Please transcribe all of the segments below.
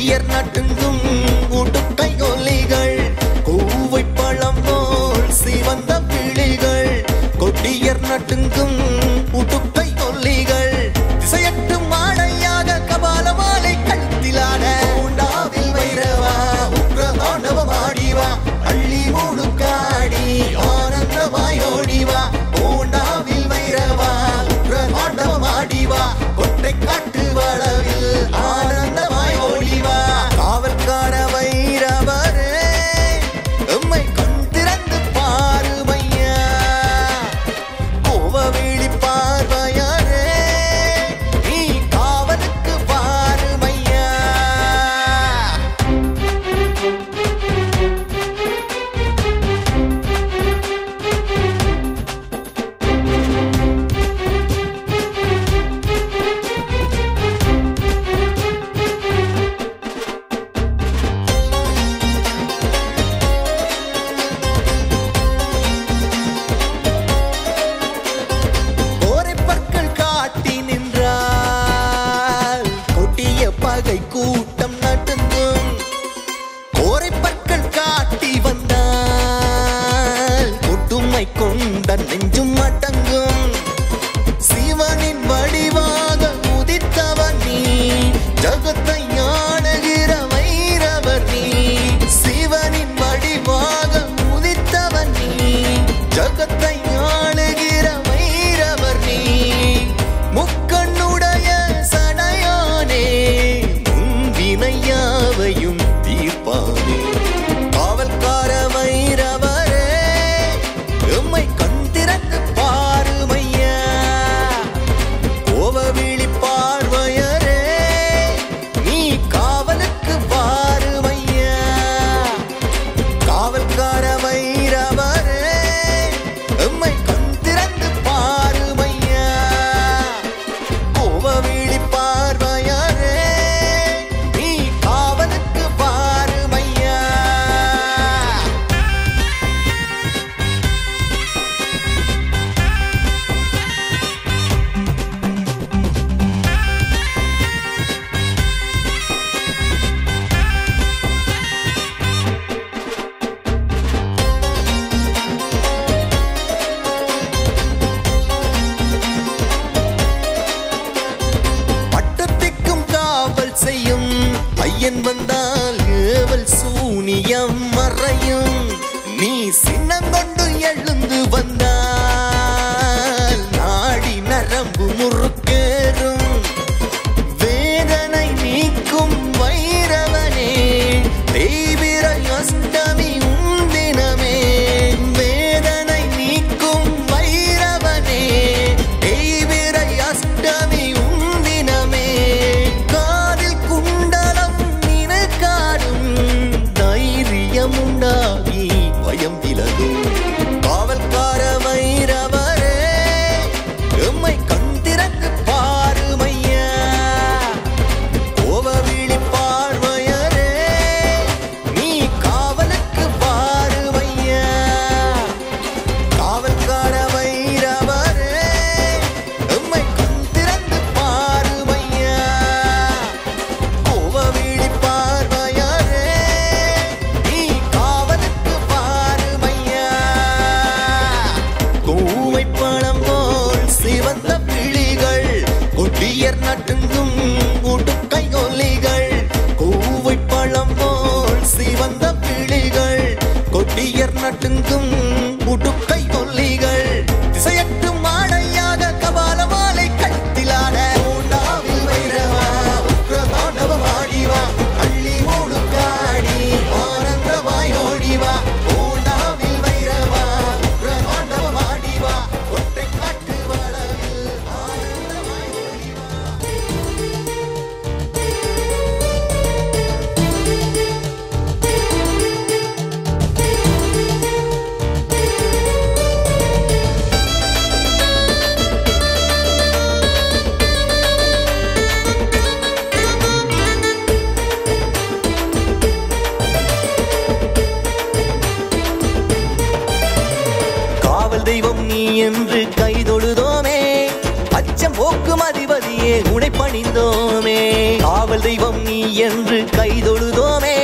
கொடியர் நட்டுங்கும் உடுக்கை ஒலிகள் கூவை பழம் போல் சிவந்த விழிகள் கொடியர் நட்டுங்கும் உடுக்கை ஒலிகள் திசையட்டும் மாடையாக கபால மாலை கழுத்திலான உண்டாவில் வைரவா உக்ரதாண்டவம் ஆடிவா அள்ளி முழுக்காடி ஆனந்தமாய் ஓடிவா உண்டாவில் வைரவா உக்ரதாண்டவம் ஆடிவா கொட்டை காட்டு வளவில் ஆனந்தமாய் ஓடிவா காவல்கார வைரவரே உம்மை கண் திறந்து பாருமையா கோவவேளி பார்வையரே நீ காவலுக்கு பாருமையா பகை கூட்டம் நடுங்கும் கோரை பற்கள் காட்டி வந்தால் கொடுமை கொண்ட நெஞ்சும் அடங்கும் சிவனின் வடிவாக உதித்தவன் நீ ஜகத்தை ஆளுகிற வைரவர் நீ சிவனின் வடிவாக உதித்தவன் நீ ஜகத்தை ஆளுகிற வைரவர் நீ முக்கண்ணுடைய சடையானே வினையாவையும் தீர்ப்பானே காவல்கார வைரவரே உம்மை கண் திறந்து பாருமையா கோவவிழி பார்வையரே நீ காவலுக்கு பாருமையா காவல்கார வைரவரே உம்மை கண் திறந்து பாருமையா கோவவிழி பார்வையரே செய்யும் ஐயன் வந்தால் ஏவல் சூனியம் மறையும் நீ சின்னங்கொண்டு எழுந்து வந்தால் நாடி நரம்பு முறுக்கேறும் வேதனை நீக்கும் வைரவனே தேய்பிர அஷ்டமி உந்தினமே வேதனை நீக்கும் வைரவனே தேய்பிர அஷ்டமி உந்தினமே தைரியமுண்டாகி பயம் விலகும் காவல்கார வைரவரே உம்மை கண் திறந்து பாருமையா கோவவிழி பார்வையரே நீ காவலுக்கு பாருமையா காவல்கார வைரவரே உம்மை கண் திறந்து பாருமையா கோவவிழி பார்வையரே கூவை பழம் போல் சிவந்த விழிகள் கொடியர் நட்டுங்கும் உடுக்கை ஒலிகள் கூவை பழம் போல் சிவந்த விழிகள் கொடியர் நட்டுங்கும் உடுக்கை ஒலிகள் திசையட்டும் மாடையாக கபால மாலை கழுத்திலான உண்டாவில் வைரவா உக்ரதாண்டவம் ஆடிவா அள்ளி முழுக்காடி ஆனந்தமாய் ஓடிவா உண்டாவில் வைரவா உக்ரதாண்டவம் ஆடிவா ஒற்றை காட்டு வளவில் ஆனந்தமாய் ஓடிவா தெய்வம் நீ என்று கைதொழுதோமே அச்சம் அச்சம் போக்கும் அதிபதியே உனை பணிந்தோமே காவல் தெய்வம் நீ என்று கைதொழுதோமே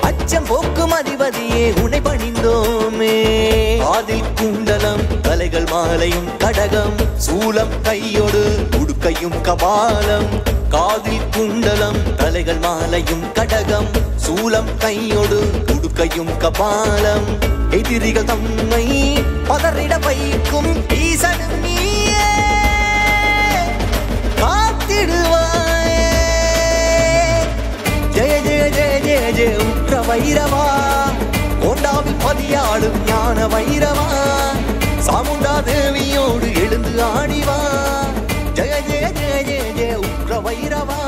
அச்சம் போக்கும் அதிபதியே உனை பணிந்தோமே காதில் குண்டலம் தலைகள் மாலையும் கடகம் சூலம் கையோடு உடுக்கையும் கபாலம் காதில் குண்டலம் தலைகள் மாலையும் கடகம் சூலம் கையோடு உடுக்கையும் கபாலம் எதிரிகள் தம்மை பதறிட வைக்கும் ஈசனும் நீயே காத்திடுவாயே ஜெய ஜெய ஜெய ஜெய ஜெய உற்ற வைரவா கோண்டாவில் பதியாடும் ஞான வைரவா சாமுண்டா தேவியோடு எழுந்து ஆடிவா ஜெய ஜெய ஜெய ஜெய ஜெய உற்ற வைரவா